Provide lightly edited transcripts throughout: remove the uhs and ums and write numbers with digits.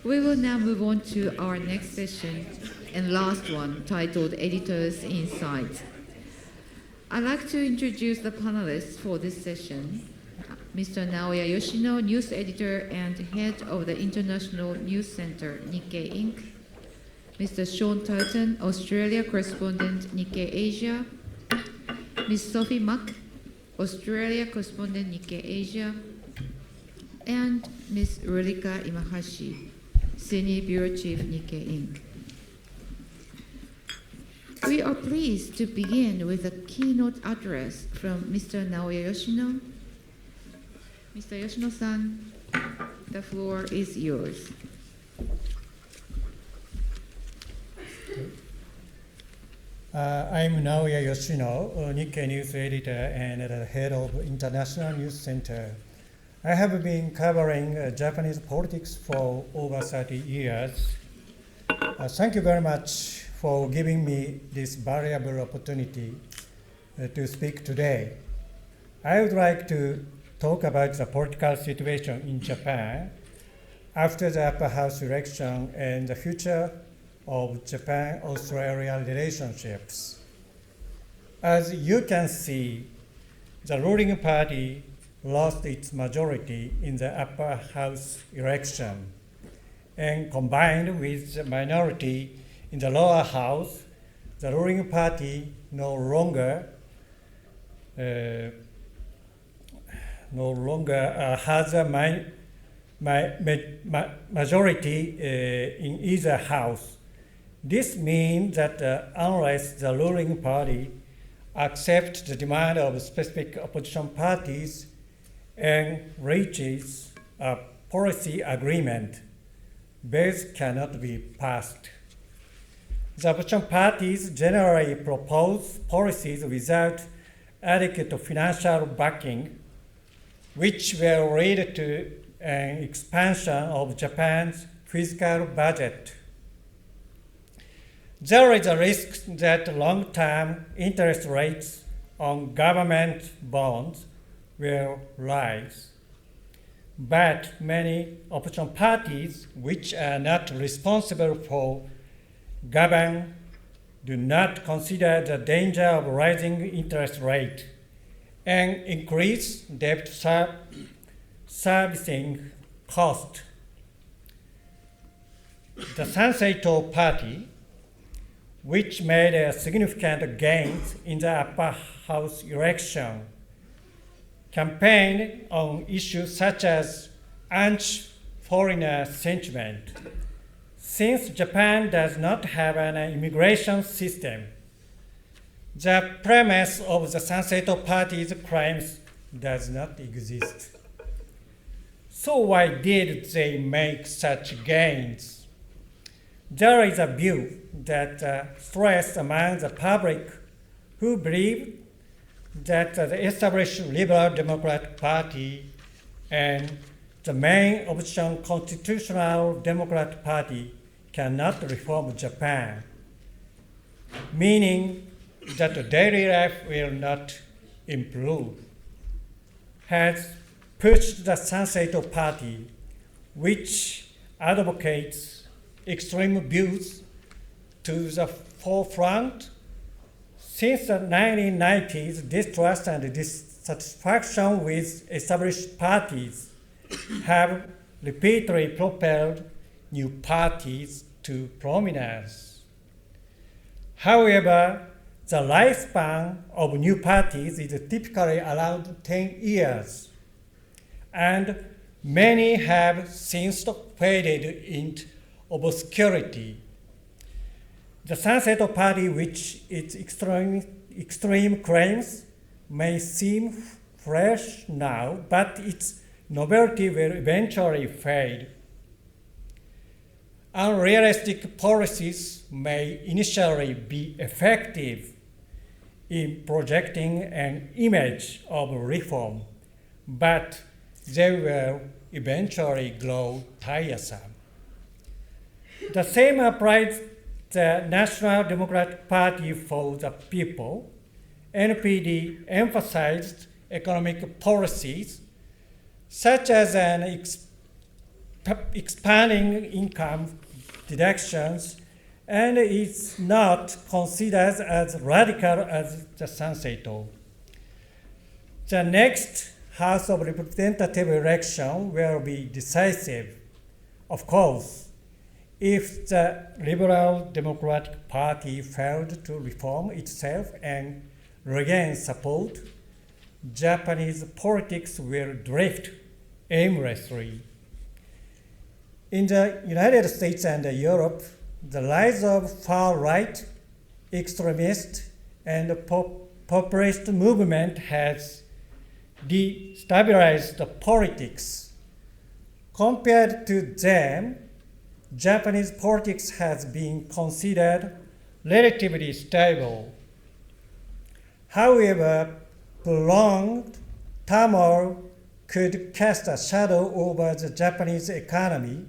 We will now move on to our next session and last one, titled Editor's Insight. I'd like to introduce the panelists for this session. Mr. Naoya Yoshino, news editor and head of the International News Center, Nikkei Inc. Mr. Shaun Turton, Australia correspondent, Nikkei Asia. Ms. Sophie Mack, Australia correspondent, Nikkei Asia. And Ms. Rurika Imahashi, Senior Bureau Chief, Nikkei Inc. We are pleased to begin with a keynote address from Mr. Naoya Yoshino. Mr. Yoshino-san, the floor is yours. I'm Naoya Yoshino, Nikkei news editor and the head of International News Center. I have been covering Japanese politics for over 30 years. Thank you very much for giving me this valuable opportunity to speak today. I would like to talk about the political situation in Japan after the upper house election and the future of Japan-Australia relationships. As you can see, the ruling party lost its majority in the upper house election, and combined with the minority in the lower house, the ruling party no longer has a majority in either house. This means that unless the ruling party accepts the demand of specific opposition parties and reaches a policy agreement, bills cannot be passed. The opposition parties generally propose policies without adequate financial backing, which will lead to an expansion of Japan's fiscal budget. There is a risk that long-term interest rates on government bonds will rise. But many opposition parties, which are not responsible for government, do not consider the danger of rising interest rate and increase debt servicing cost. The Sansei Party, which made a significant gains in the upper house election, campaigned on issues such as anti-foreigner sentiment. Since Japan does not have an immigration system, the premise of the Sansei Party's claims does not exist. So why did they make such gains? There is a view that stress among the public who believe that the established Liberal Democratic Party and the main opposition Constitutional Democratic Party cannot reform Japan, meaning that daily life will not improve, has pushed the Sansei Party, which advocates extreme views, to the forefront. Since the 1990s, distrust and dissatisfaction with established parties have repeatedly propelled new parties to prominence. However, the lifespan of new parties is typically around 10 years, and many have since faded into obscurity. The Sansei Party, which its extreme claims may seem fresh now, but its novelty will eventually fade. Unrealistic policies may initially be effective in projecting an image of reform, but they will eventually grow tiresome. The same applies to the National Democratic Party for the People. NPD emphasized economic policies such as an expanding income deductions, and it's not considered as radical as the Sanseito. The next House of Representative election will be decisive, of course, if the Liberal Democratic Party failed to reform itself and regain support. Japanese politics will drift aimlessly. In the United States and Europe, the rise of far-right, extremist, and populist movement has destabilized the politics. Compared to them, Japanese politics has been considered relatively stable. However, prolonged turmoil could cast a shadow over the Japanese economy.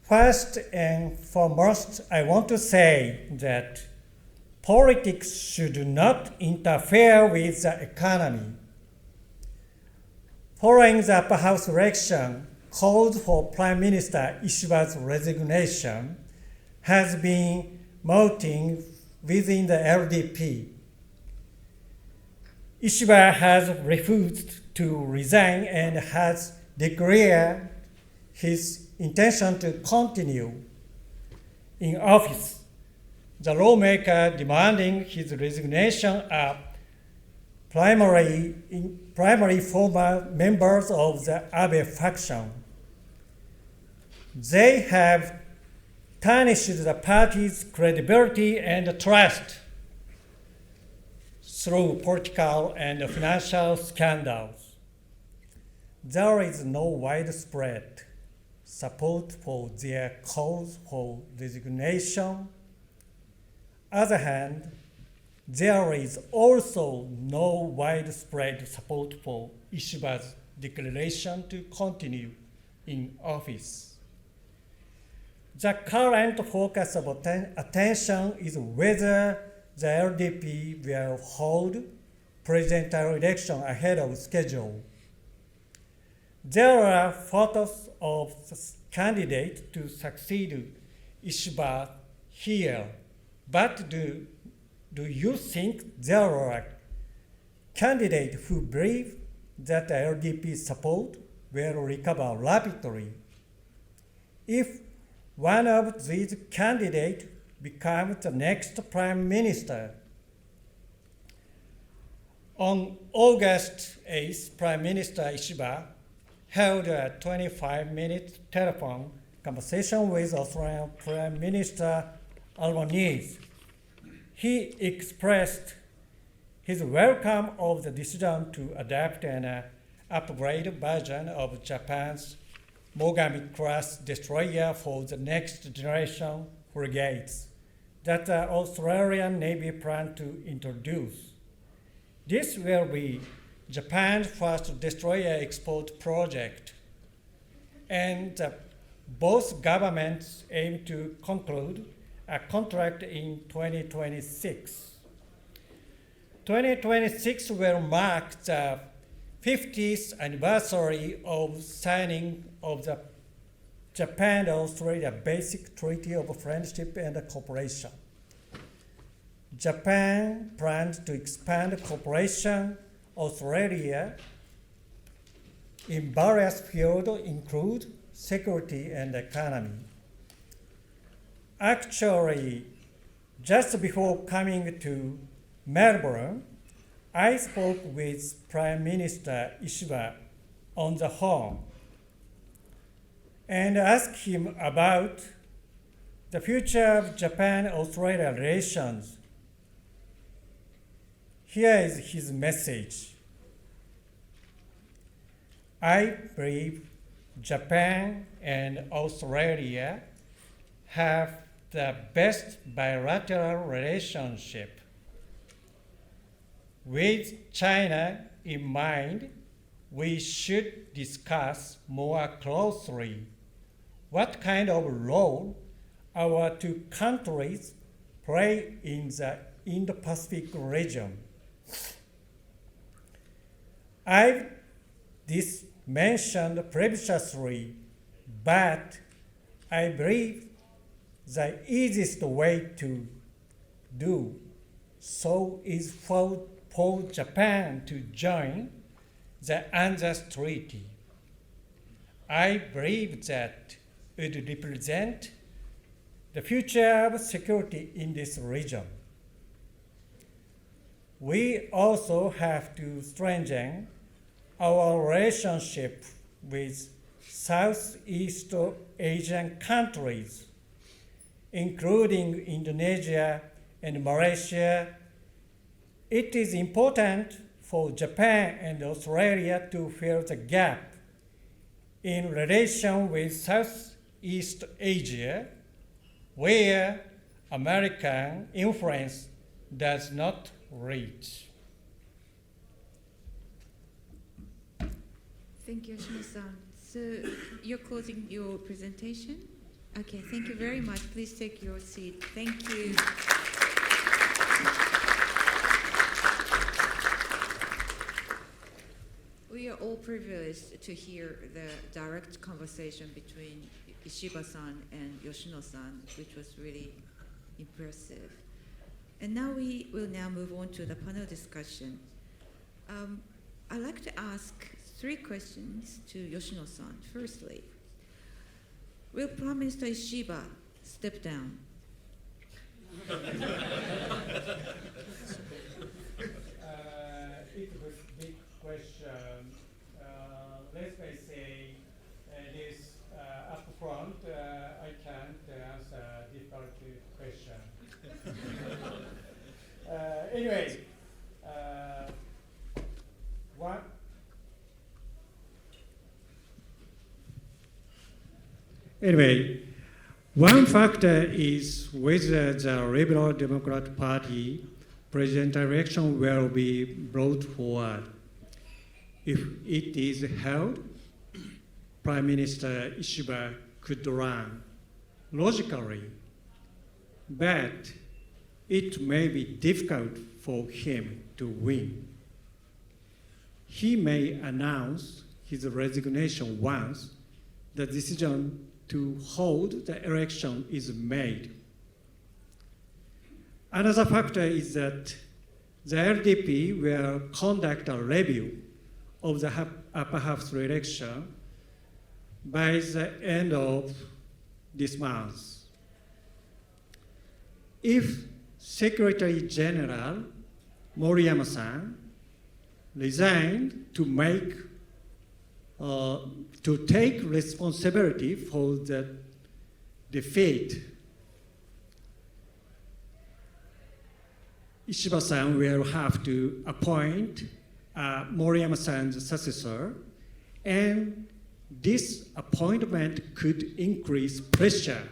First and foremost, I want to say that politics should not interfere with the economy. Following the upper house election, calls for Prime Minister Ishiba's resignation has been mounting within the LDP. Ishiba has refused to resign and has declared his intention to continue in office. The lawmaker demanding his resignation are primarily former members of the Abe faction. They have tarnished the party's credibility and trust through political and financial scandals. There is no widespread support for their calls for resignation. On the other hand, there is also no widespread support for Ishiba's declaration to continue in office. The current focus of attention is whether the LDP will hold presidential election ahead of schedule. There are photos of the candidate to succeed Ishiba here, but do you think there are candidates who believe that the LDP support will recover rapidly? If one of these candidates becomes the next prime minister, on August 8th, Prime Minister Ishiba held a 25-minute telephone conversation with Australian Prime Minister Albanese. He expressed his welcome of the decision to adopt an upgraded version of Japan's Mogami-class destroyer for the next generation frigates that the Australian Navy planned to introduce. This will be Japan's first destroyer export project, and both governments aim to conclude a contract in 2026. 2026 will mark the 50th anniversary of signing of the Japan-Australia Basic Treaty of Friendship and Cooperation. Japan plans to expand cooperation Australia in various fields, include security and economy. Actually, just before coming to Melbourne, I spoke with Prime Minister Ishiba on the phone and asked him about the future of Japan-Australia relations. Here is his message. I believe Japan and Australia have the best bilateral relationship. With China in mind, we should discuss more closely what kind of role our two countries play in the Indo-Pacific region. I've mentioned previously But I believe the easiest way to do so is for Japan to join the ANZUS Treaty. I believe that it would represent the future of security in this region. We also have to strengthen our relationship with Southeast Asian countries, including Indonesia and Malaysia. It is important for Japan and Australia to fill the gap in relation with Southeast Asia, where American influence does not reach. Thank you, Yoshino-san. So you're closing your presentation? Okay, thank you very much. Please take your seat. Thank you. We are all privileged to hear the direct conversation between Ishiba-san and Yoshino-san, which was really impressive. And now we will now move on to the panel discussion. I'd like to ask 3 questions to Yoshino-san. Firstly, will Prime Minister Ishiba step down? It's a big question. Let me say this up front. I can't answer a difficult question. Anyway, one factor is whether the Liberal Democrat Party presidential election will be brought forward. If it is held, Prime Minister Ishiba could run logically, but it may be difficult for him to win. He may announce his resignation once the decision to hold the election is made. Another factor is that the LDP will conduct a review of the upper house election by the end of this month. If Secretary General Moriyama-san resigned to take responsibility for the defeat, Ishiba-san will have to appoint Moriyama-san's successor, and this appointment could increase pressure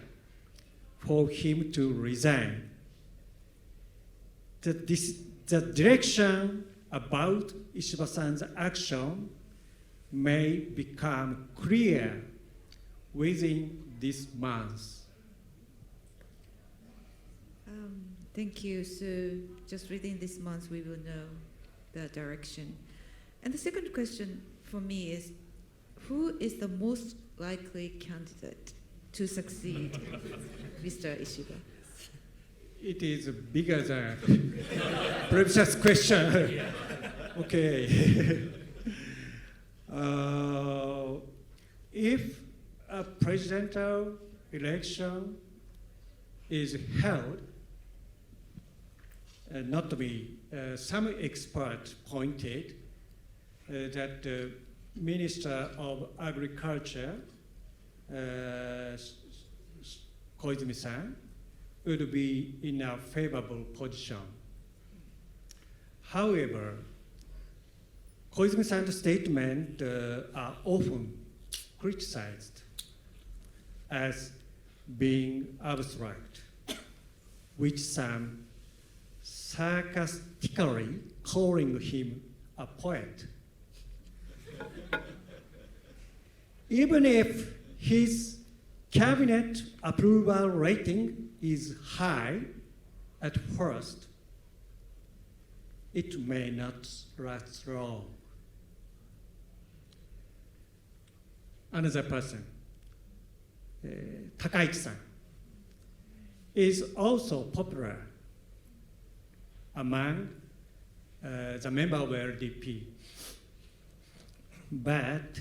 for him to resign. The direction about Ishiba-san's action may become clear within this month. Thank you. So just within this month, we will know the direction. And the second question for me is, who is the most likely candidate to succeed Mr. Ishiba? It is bigger than previous question. Okay. If a presidential election is held, not to be, some experts pointed that the Minister of Agriculture, Koizumi-san, would be in a favorable position. However, Koizumi-san's statements are often criticized as being abstract, which some sarcastically calling him a poet. Even if his cabinet approval rating is high at first, it may not last long. Another person, Takahashi-san, is also popular among the member of LDP. But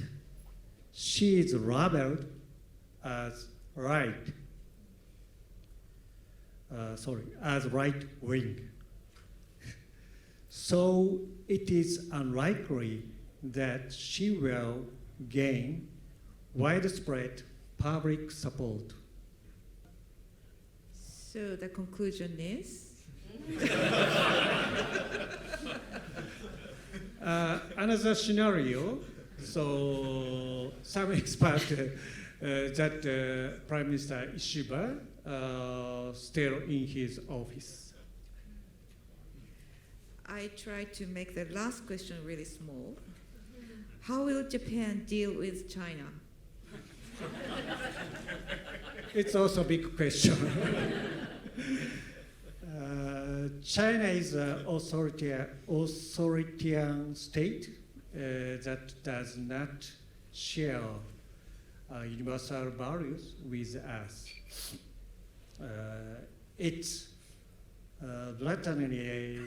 she is labeled as as right wing. So it is unlikely that she will gain widespread public support. So the conclusion is? Another scenario, so some expect that Prime Minister Ishiba still in his office. I try to make the last question really small. How will Japan deal with China? It's also a big question. China is an authoritarian state that does not share universal values with us. It blatantly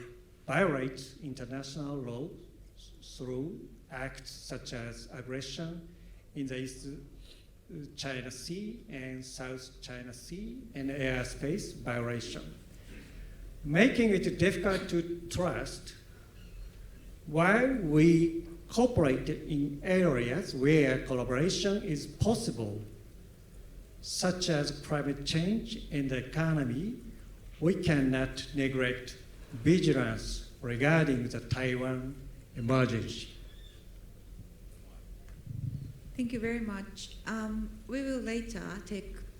violates international law through acts such as aggression in the East China Sea and South China Sea and airspace violation, making it difficult to trust. While we cooperate in areas where collaboration is possible, such as climate change and the economy, we cannot neglect vigilance regarding the Taiwan emergency. Thank you very much. We will later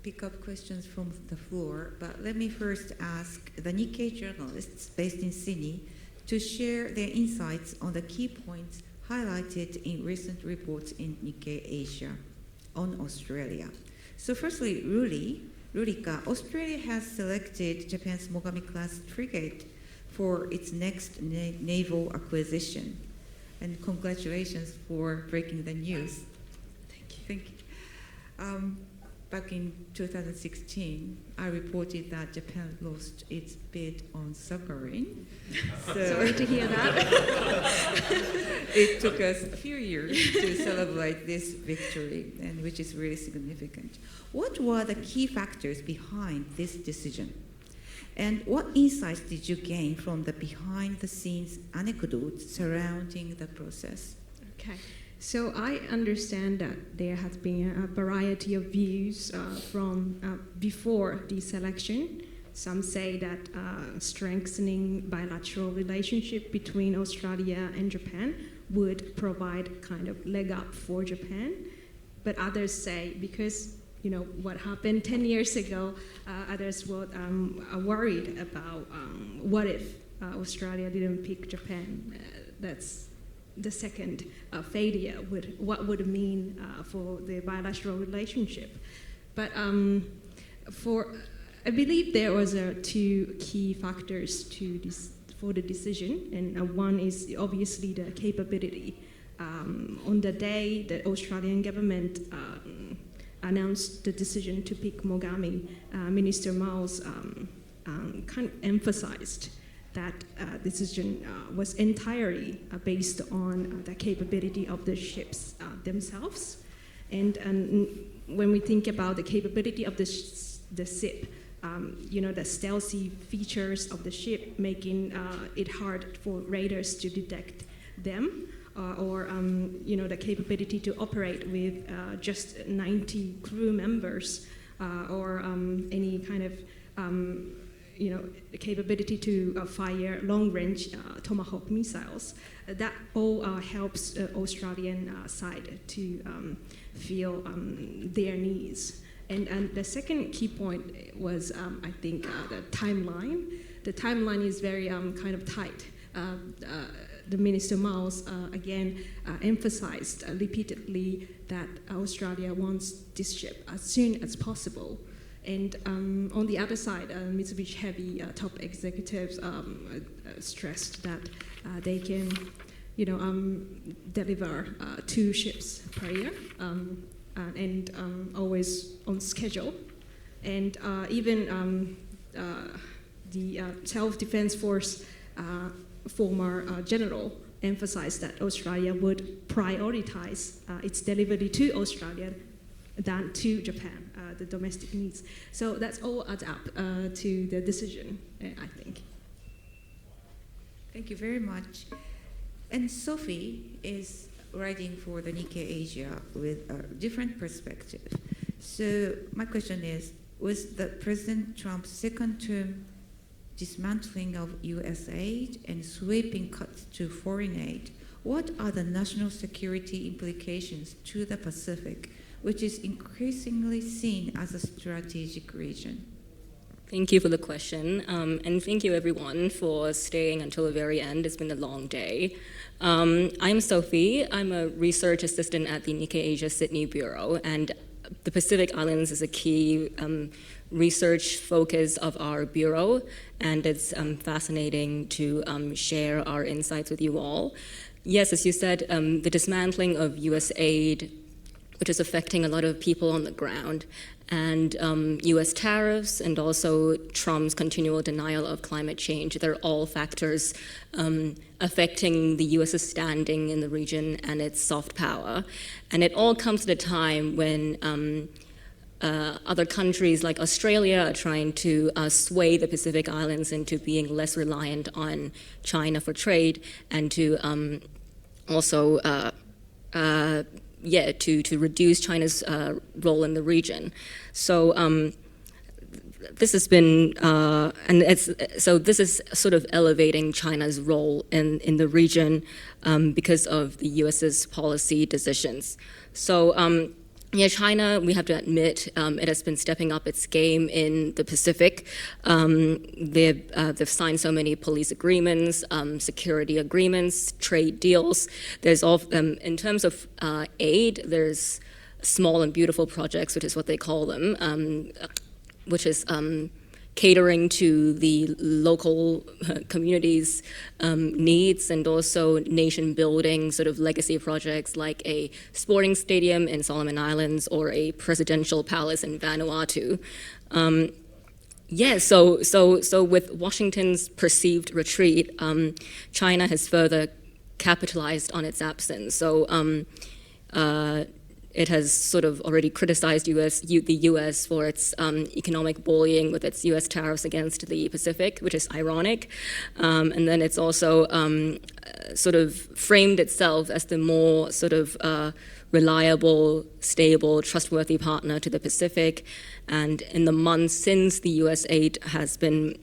pick up questions from the floor, but let me first ask the Nikkei journalists based in Sydney to share their insights on the key points highlighted in recent reports in Nikkei Asia on Australia. So firstly, Rurika, Australia has selected Japan's Mogami-class frigate for its next naval acquisition. And congratulations for breaking the news. Thank you. Back in 2016, I reported that Japan lost its bid on submarine. Sorry to hear that. It took us a few years to celebrate this victory, and which is really significant. What were the key factors behind this decision? And what insights did you gain from the behind-the-scenes anecdotes surrounding the process? Okay. So I understand that there has been a variety of views from before the selection. Some say that strengthening bilateral relationship between Australia and Japan would provide kind of leg up for Japan. But others say because what happened 10 years ago, others are worried about what if Australia didn't pick Japan. That's the second failure, what would it mean for the bilateral relationship. But I believe there was two key factors for the decision, and one is obviously the capability. On the day the Australian government announced the decision to pick Mogami, Minister Mao's kind of emphasized that decision was entirely based on the capability of the ships themselves. And when we think about the capability of the ship, the stealthy features of the ship making it hard for raiders to detect them, or the capability to operate with just 90 crew members, or any kind of the capability to fire long-range Tomahawk missiles. That all helps Australian side to feel their needs. And the second key point was, I think, the timeline. The timeline is very kind of tight. The Minister Mao's again emphasized repeatedly that Australia wants this ship as soon as possible. And on the other side, Mitsubishi Heavy top executives stressed that they can, deliver 2 ships per year. and always on schedule. And even the Self-Defense Force former general emphasized that Australia would prioritize its delivery to Australia than to Japan, the domestic needs. So that's all adds up to the decision, I think. Thank you very much. And Sophie is writing for the Nikkei Asia with a different perspective. So my question is, with the President Trump's second term dismantling of US aid and sweeping cuts to foreign aid, what are the national security implications to the Pacific, which is increasingly seen as a strategic region? Thank you for the question, and thank you everyone for staying until the very end. It's been a long day. I'm Sophie. I'm a research assistant at the Nikkei Asia Sydney Bureau, and the Pacific Islands is a key research focus of our bureau, and it's fascinating to share our insights with you all. Yes, as you said, the dismantling of US aid, which is affecting a lot of people on the ground, and US tariffs, and also Trump's continual denial of climate change, they're all factors affecting the US's standing in the region and its soft power. And it all comes at a time when other countries like Australia are trying to sway the Pacific Islands into being less reliant on China for trade, and to also to reduce China's role in the region. So this has been, this is sort of elevating China's role in the region because of the US's policy decisions. So China, we have to admit, it has been stepping up its game in the Pacific. They've signed so many police agreements, security agreements, trade deals. There's all, in terms of aid, there's small and beautiful projects, which is what they call them, which is catering to the local communities' needs, and also nation-building sort of legacy projects like a sporting stadium in Solomon Islands or a presidential palace in Vanuatu. So with Washington's perceived retreat, China has further capitalized on its absence. So it has sort of already criticized the U.S. for its economic bullying with its U.S. tariffs against the Pacific, which is ironic. And then it's also sort of framed itself as the more sort of reliable, stable, trustworthy partner to the Pacific. And in the months since the U.S. aid has been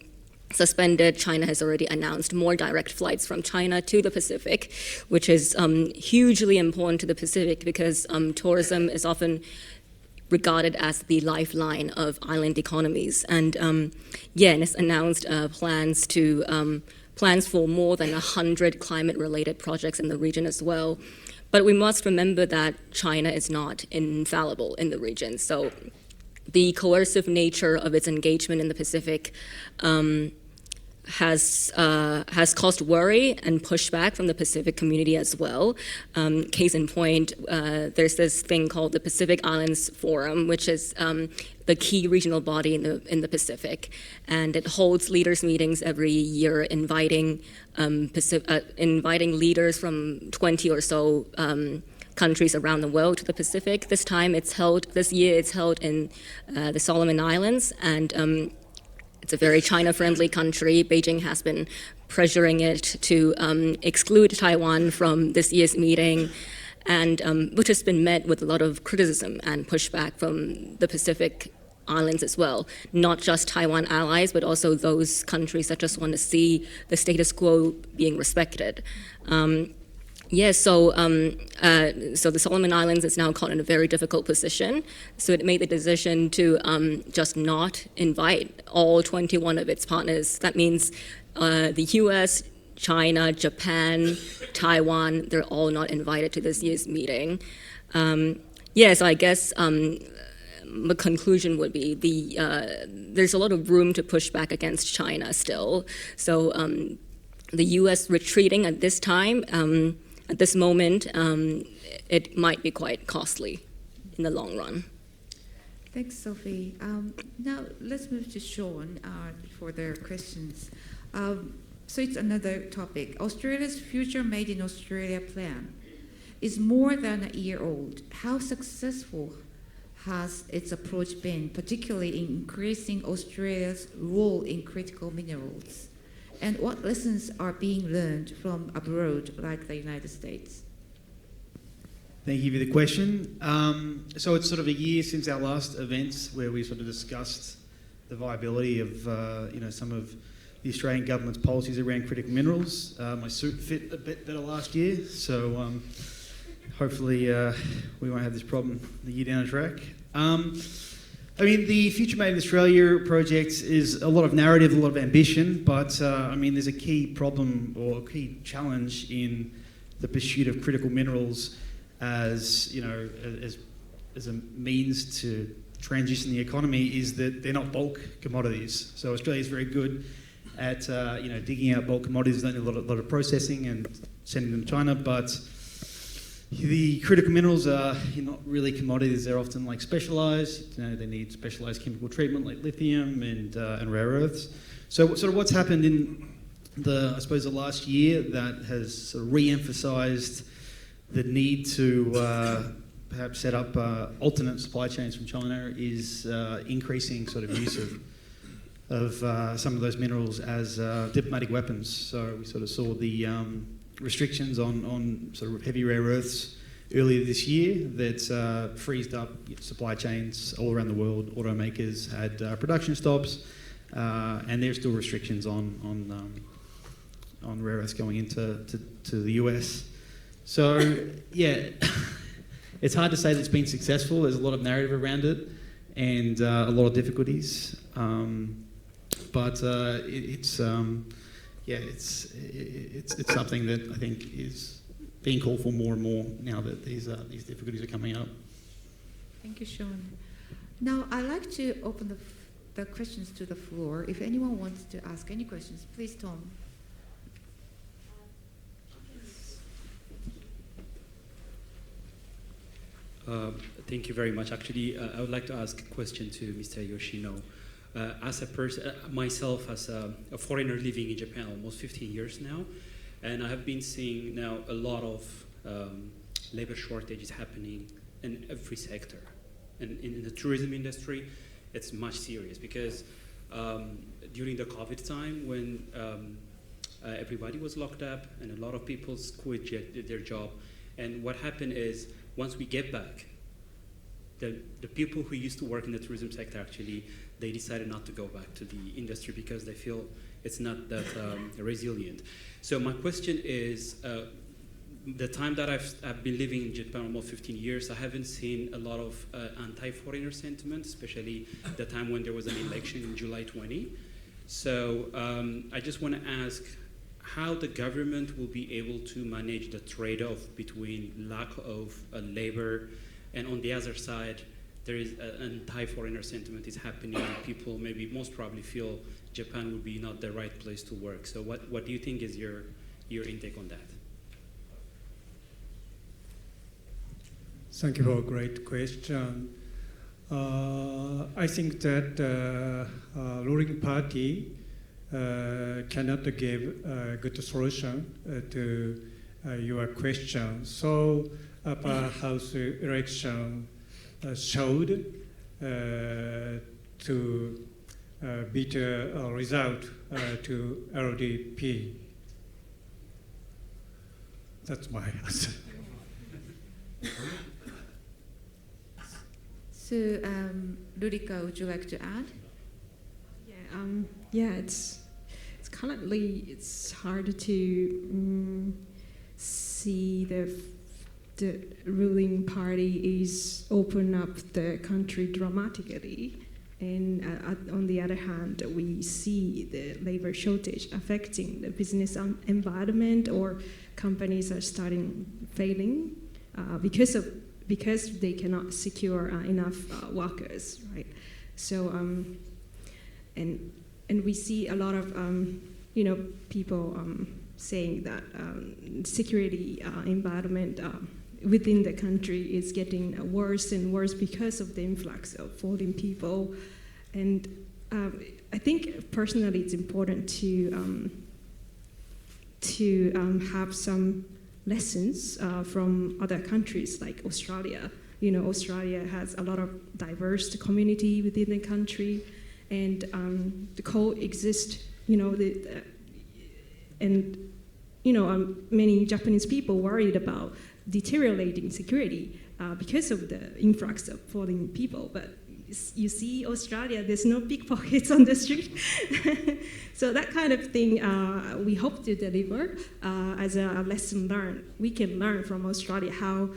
suspended, China has already announced more direct flights from China to the Pacific, which is hugely important to the Pacific because tourism is often regarded as the lifeline of island economies. And and it's announced plans for more than 100 climate-related projects in the region as well. But we must remember that China is not infallible in the region. So the coercive nature of its engagement in the Pacific has caused worry and pushback from the Pacific community as well. Case in point, there's this thing called the Pacific Islands Forum, which is the key regional body in the Pacific, and it holds leaders meetings every year, inviting leaders from 20 or so countries around the world to the Pacific. This year it's held in the Solomon Islands, and it's a very China-friendly country. Beijing has been pressuring it to exclude Taiwan from this year's meeting, and which has been met with a lot of criticism and pushback from the Pacific Islands as well. Not just Taiwan allies, but also those countries that just want to see the status quo being respected. So the Solomon Islands is now caught in a very difficult position. So it made the decision to just not invite all 21 of its partners. That means the US, China, Japan, Taiwan, they're all not invited to this year's meeting. So I guess the conclusion would be there's a lot of room to push back against China still. So the US retreating at this time, at this moment, it might be quite costly. in the long run. Thanks, Sophie. Now let's move to Shaun for their questions. So it's another topic. Australia's Future Made in Australia plan is more than a year old. How successful has its approach been, particularly in increasing Australia's role in critical minerals? And what lessons are being learned from abroad, like the United States? Thank you for the question. So it's sort of a year since our last events where we sort of discussed the viability of some of the Australian government's policies around critical minerals. My suit fit a bit better last year, so hopefully we won't have this problem the year down the track. The Future Made in Australia project is a lot of narrative, a lot of ambition, but there's a key problem or a key challenge in the pursuit of critical minerals as a means to transition the economy is that they're not bulk commodities. So Australia is very good at digging out bulk commodities, don't need a lot of processing and sending them to China, but the critical minerals are not really commodities. They're often like specialised. They need specialised chemical treatment like lithium and rare earths. So sort of what's happened in the last year that has sort of re-emphasised the need to perhaps set up alternate supply chains from China is increasing sort of use of some of those minerals as diplomatic weapons. So we sort of saw the restrictions on sort of heavy rare earths earlier this year that freezed up supply chains all around the world. Automakers had production stops, and there's still restrictions on rare earths going into the US. So yeah, it's hard to say that it's been successful. There's a lot of narrative around it and a lot of difficulties, but it's something that I think is being called for more and more now that these difficulties are coming up. Thank you, Shaun. Now I'd like to open the questions to the floor. If anyone wants to ask any questions, please, Tom. Thank you very much. Actually, I would like to ask a question to Mr. Yoshino. As a person, myself as a foreigner living in Japan almost 15 years now, and I have been seeing now a lot of labor shortages happening in every sector. And in the tourism industry, it's much serious because during the COVID time when everybody was locked up and a lot of people quit their job, and what happened is once we get back, the people who used to work in the tourism sector actually, they decided not to go back to the industry because they feel it's not that resilient. So my question is, the time that I've been living in Japan almost 15 years, I haven't seen a lot of anti-foreigner sentiment, especially the time when there was an election in July 20. So I just want to ask how the government will be able to manage the trade-off between lack of labor and on the other side, there is an anti-foreigner sentiment is happening. People maybe most probably feel Japan would be not the right place to work. So what do you think is your intake on that? Thank you for a great question. I think that ruling party cannot give a good solution to your question. So upper house election showed to better result to LDP. That's my answer. So, Rurika, would you like to add? It's currently it's hard to see the ruling party is open up the country dramatically, and on the other hand, we see the labor shortage affecting the business environment, or companies are starting failing because they cannot secure enough workers, right? So and we see a lot of people saying that security environment within the country is getting worse and worse because of the influx of foreign people. And I think personally it's important to have some lessons from other countries like Australia. You know, Australia has a lot of diverse community within the country, and the coexist. You know, many Japanese people worried about deteriorating security because of the influx of foreign people. But you see, Australia, there's no pickpockets on the street. So that kind of thing we hope to deliver as a lesson learned. We can learn from Australia how,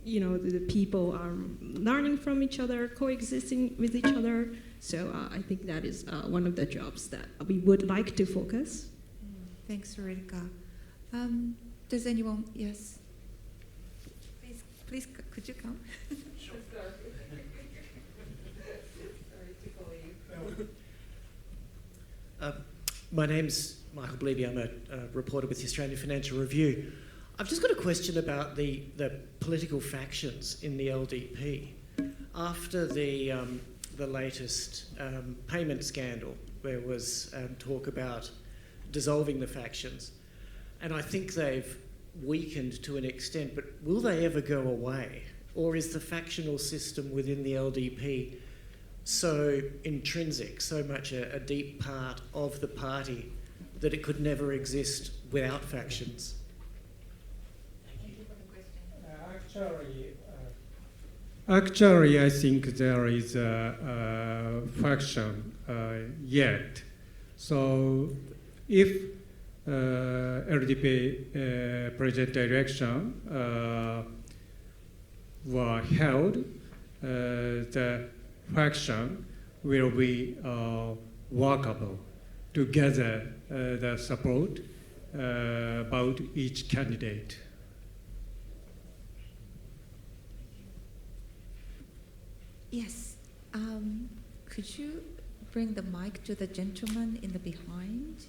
the people are learning from each other, coexisting with each other. So I think that is one of the jobs that we would like to focus. Thanks, Rurika. Does anyone? Yes. Please, could you come? Sure. Sorry to call you. My name's Michael Blevey. I'm a reporter with the Australian Financial Review. I've just got a question about the political factions in the LDP. After the latest payment scandal, there was talk about dissolving the factions, and I think they've weakened to an extent, but will they ever go away? Or is the factional system within the LDP so intrinsic, so much a deep part of the party that it could never exist without factions? Actually, I think there is a faction yet. So if LDP president election were held, the faction will be workable to gather the support about each candidate. Yes. Could you bring the mic to the gentleman in the behind?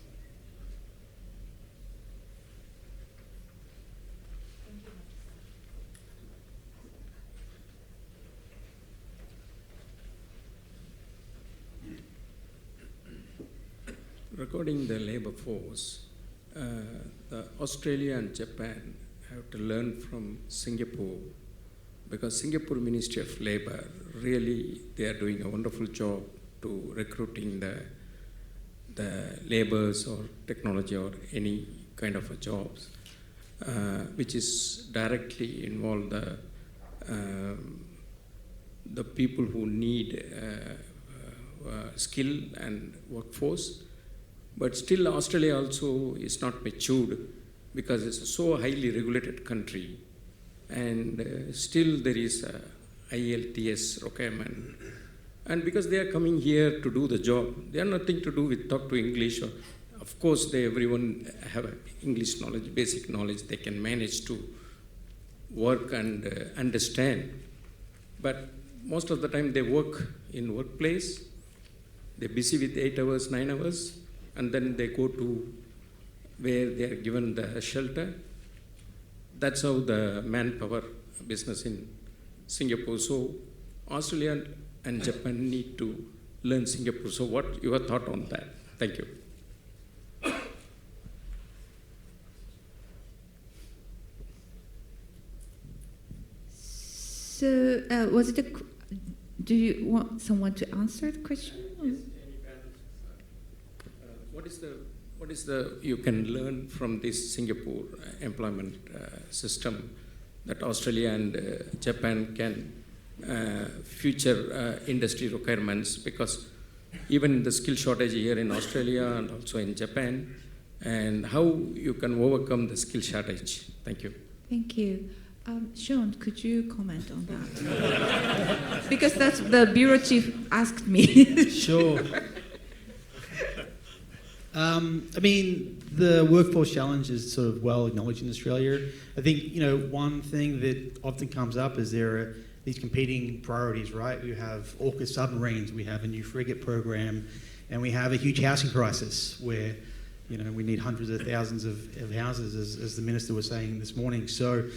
Regarding the labor force, the Australia and Japan have to learn from Singapore, because Singapore Ministry of Labor, really, they are doing a wonderful job to recruiting the laborers or technology or any kind of a jobs, which is directly involve the people who need skill and workforce. But still, Australia also is not matured because it's a so highly regulated country, and still there is a IELTS requirement. And because they are coming here to do the job, they have nothing to do with talk to English. Or, of course, everyone have English knowledge, basic knowledge. They can manage to work and understand. But most of the time, they work in workplace. They're busy with 8 hours, 9 hours. And then they go to where they are given the shelter. That's how the manpower business in Singapore. So Australia and Japan need to learn Singapore. So what your thought on that? Thank you. So was it do you want someone to answer the question? Yes. What is the you can learn from this Singapore employment system that Australia and Japan can future industry requirements, because even the skill shortage here in Australia and also in Japan, and how you can overcome the skill shortage? Thank you. Thank you. Shaun, could you comment on that? Because that's the bureau chief asked me. Sure. I mean, the workforce challenge is sort of well acknowledged in Australia. I think, one thing that often comes up is there are these competing priorities, right? We have AUKUS submarines, we have a new frigate program, and we have a huge housing crisis where, we need hundreds of thousands of houses, as the minister was saying this morning. So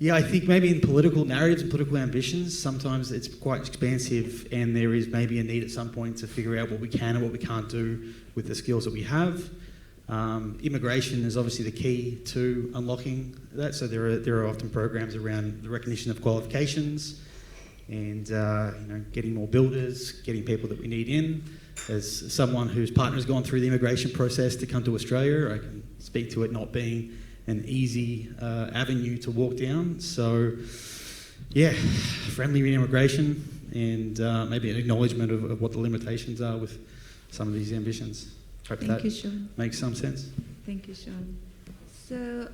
Yeah, I think maybe in political narratives and political ambitions, sometimes it's quite expansive, and there is maybe a need at some point to figure out what we can and what we can't do with the skills that we have. Immigration is obviously the key to unlocking that. So there are often programs around the recognition of qualifications and getting more builders, getting people that we need in. As someone whose partner's gone through the immigration process to come to Australia, I can speak to it not being an easy avenue to walk down. So, yeah, friendly immigration and maybe an acknowledgement of what the limitations are with some of these ambitions. Hope Thank you, Shaun. makes some sense. Thank you, Shaun. So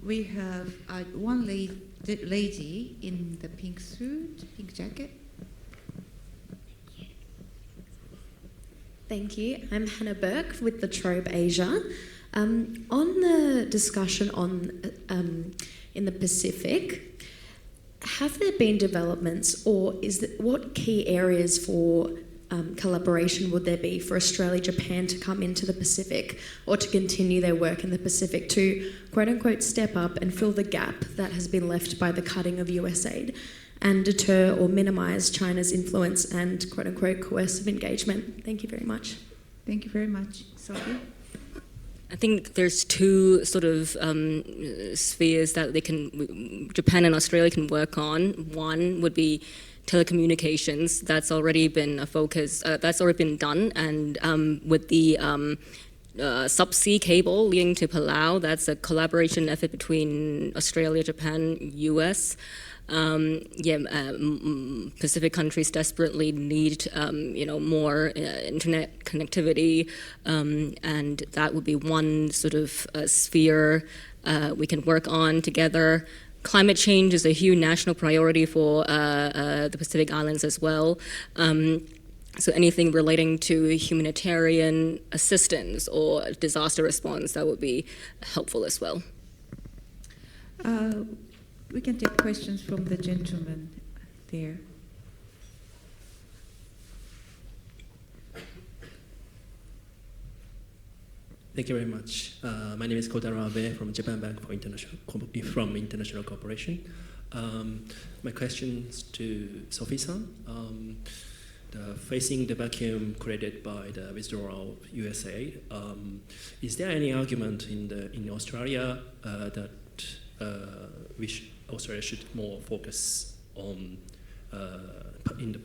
we have one lady in the pink suit, pink jacket. Thank you. I'm Hannah Burke with the Trobe Asia. On the discussion in the Pacific, have there been developments, or what key areas for collaboration would there be for Australia, Japan to come into the Pacific or to continue their work in the Pacific to quote unquote step up and fill the gap that has been left by the cutting of US aid and deter or minimise China's influence and quote unquote coercive engagement? Thank you very much. Thank you very much. Sophie? I think there's two sort of spheres that Japan and Australia can work on. One would be telecommunications. That's already been a focus. That's already been done, and with the subsea cable leading to Palau, that's a collaboration effort between Australia, Japan, US. Pacific countries desperately need more internet connectivity, and that would be one sort of sphere we can work on together. Climate change is a huge national priority for the Pacific Islands as well. So anything relating to humanitarian assistance or disaster response, that would be helpful as well. We can take questions from the gentleman there. Thank you very much. My name is Kotaro Abe from Japan Bank for International Corporation. My questions to Sophie-san. Facing the vacuum created by the withdrawal of USA, is there any argument in Australia that Australia should more focus on in the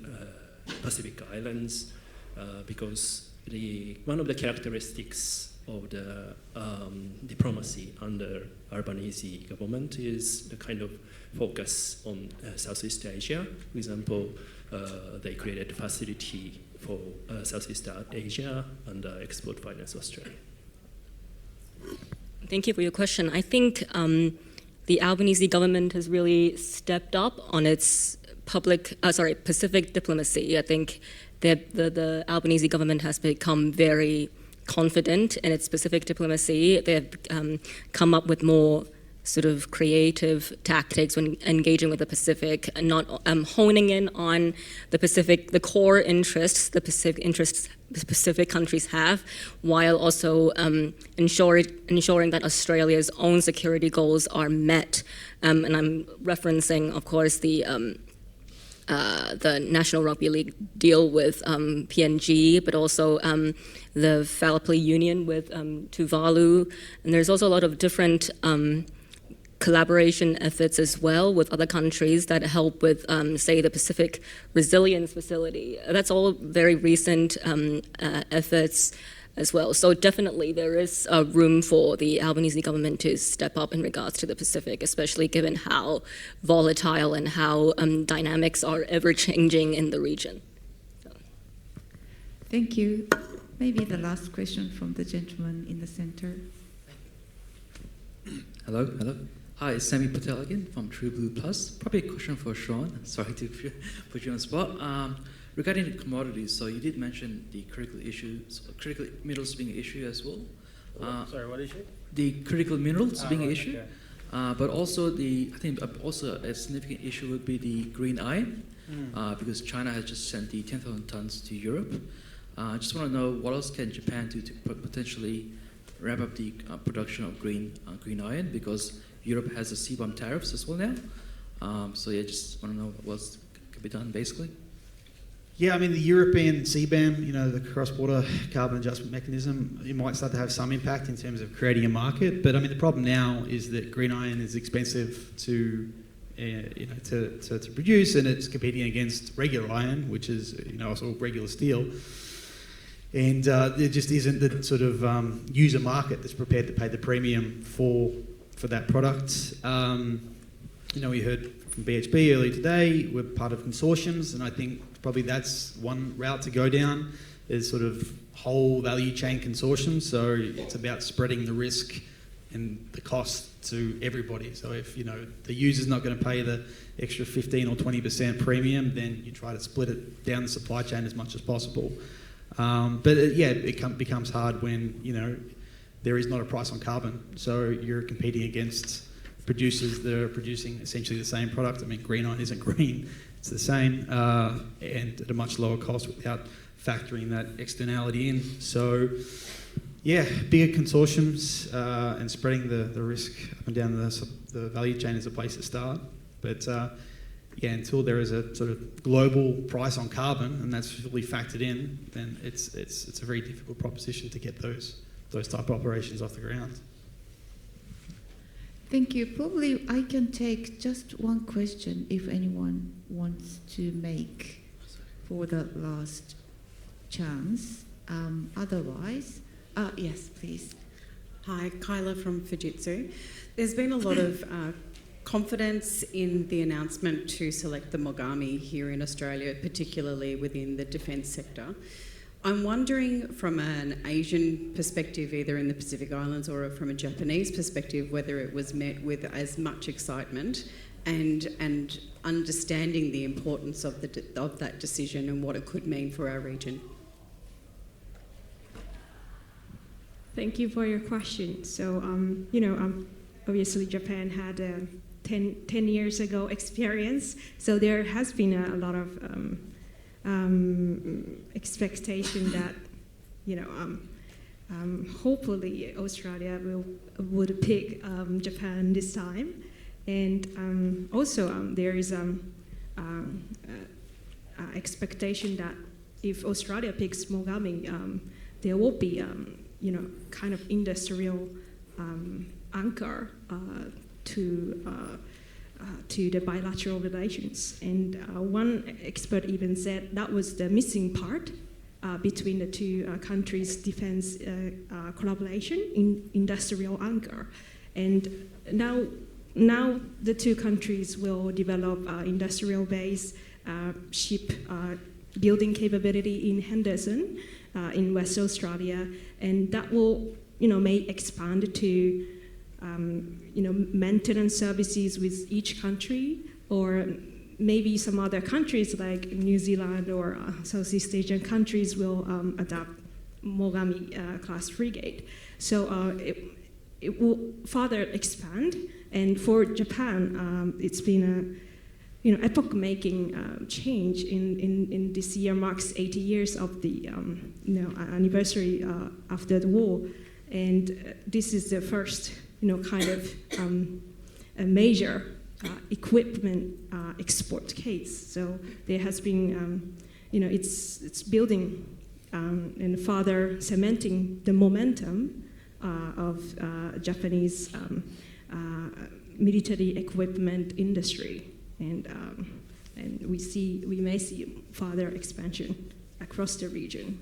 Pacific Islands, because one of the characteristics of the diplomacy under Albanese government is the kind of focus on Southeast Asia. For example, they created a facility for Southeast Asia and Export Finance Australia. Thank you for your question. I think the Albanese government has really stepped up on its Pacific diplomacy. I think that the Albanese government has become very confident in its Pacific diplomacy. They've come up with more sort of creative tactics when engaging with the Pacific, and not honing in on the Pacific, the core interests the Pacific countries have, while also ensuring that Australia's own security goals are met. And I'm referencing, of course, the National Rugby League deal with PNG, but also the Foul Play Union with Tuvalu. And there's also a lot of different collaboration efforts as well with other countries that help with, say, the Pacific Resilience Facility. That's all very recent efforts as well. So definitely there is room for the Albanese government to step up in regards to the Pacific, especially given how volatile and how dynamics are ever-changing in the region. So. Thank you. Maybe the last question from the gentleman in the center. Hello. Hi, it's Sammy Patel again from True Blue Plus. Probably a question for Shaun. Sorry to put you on the spot. Regarding the commodities, so you did mention the critical minerals being an issue as well. Sorry, what issue? The critical minerals being an issue. Okay. But also I think also a significant issue would be the green iron, because China has just sent the 10,000 tons to Europe. I just want to know what else can Japan do to potentially ramp up the production of green iron, because Europe has the CBAM tariffs as well now. So yeah, just want to know what could be done basically. Yeah, I mean, the European CBAM, you know, the cross-border carbon adjustment mechanism, it might start to have some impact in terms of creating a market. But I mean, the problem now is that green iron is expensive to produce, and it's competing against regular iron, which is, you know, also regular steel. And there just isn't the sort of user market that's prepared to pay the premium for that product. You know, we heard from BHP earlier today, we're part of consortiums, and I think probably that's one route to go down, is sort of whole value chain consortiums. So it's about spreading the risk and the cost to everybody. So if, you know, the user's not going to pay the extra 15 or 20% premium, then you try to split it down the supply chain as much as possible. It becomes hard when, you know, there is not a price on carbon. So you're competing against producers that are producing essentially the same product. I mean, green iron isn't green, it's the same, and at a much lower cost without factoring that externality in. So, yeah, bigger consortiums and spreading the risk up and down the value chain is a place to start. But until there is a sort of global price on carbon and that's fully factored in, then it's a very difficult proposition to get those type of operations off the ground. Thank you. Probably I can take just one question if anyone wants to make for the last chance. Otherwise, yes, please. Hi, Kyla from Fujitsu. There's been a lot of confidence in the announcement to select the Mogami here in Australia, particularly within the defence sector. I'm wondering from an Asian perspective, either in the Pacific Islands or from a Japanese perspective, whether it was met with as much excitement and understanding the importance of that decision and what it could mean for our region. Thank you for your question. So, obviously Japan had a 10 years ago experience, so there has been a lot of expectation that, hopefully Australia would pick Japan this time, and also there is expectation that if Australia picks Mogami, there will be kind of industrial anchor to the bilateral relations. And one expert even said that was the missing part between the two countries' defense collaboration in industrial anchor. And now the two countries will develop industrial base ship building capability in Henderson in West Australia, and that will may expand to maintenance services with each country, or maybe some other countries like New Zealand or Southeast Asian countries will adopt Mogami class frigate. So it will further expand, and for Japan, it's been a epoch-making change. In this year marks 80 years of the anniversary after the war, and this is the first kind of a major equipment export case. So there has been it's building and further cementing the momentum of Japanese military equipment industry. And we may see further expansion across the region.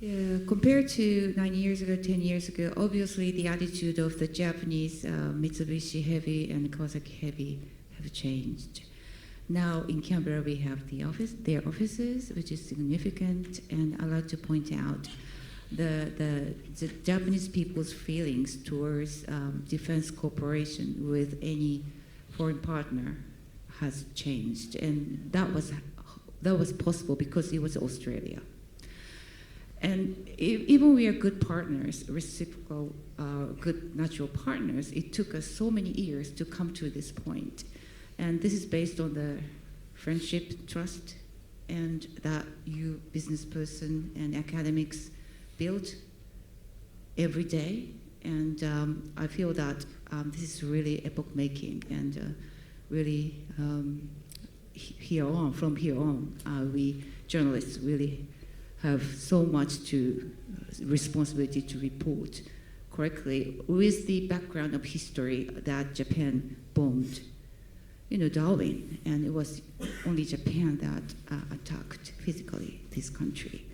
Yeah, compared to 9 years ago, 10 years ago, obviously the attitude of the Japanese Mitsubishi Heavy and Kawasaki Heavy have changed. Now in Canberra we have their offices, which is significant, and I'd like to point out the Japanese people's feelings towards defense cooperation with any foreign partner has changed, and that was possible because it was Australia. And even we are good partners, reciprocal, good natural partners, it took us so many years to come to this point. And this is based on the friendship, trust, and that you business person and academics build every day And I feel that this is really epoch-making, and really from here on, we journalists really have so much responsibility to report correctly with the background of history that Japan bombed, Darwin, and it was only Japan that attacked physically this country.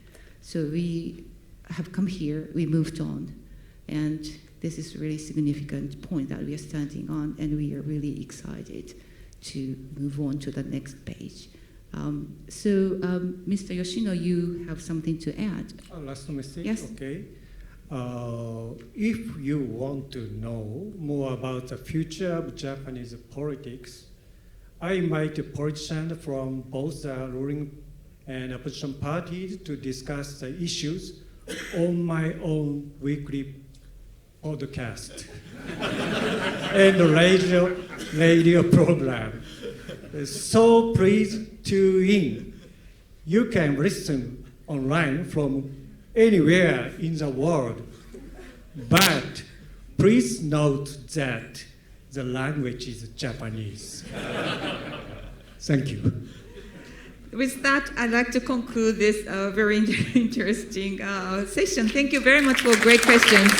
So we have come here, we moved on, and this is a really significant point that we are standing on, and we are really excited to move on to the next page. Mr. Yoshino, you have something to add? Last message? Yes. Okay. If you want to know more about the future of Japanese politics, I invite politicians from both the ruling and opposition parties to discuss the issues on my own weekly podcast and radio program. So please tune in. You can listen online from anywhere in the world, but please note that the language is Japanese. Thank you. With that, I'd like to conclude this very interesting session. Thank you very much for great questions.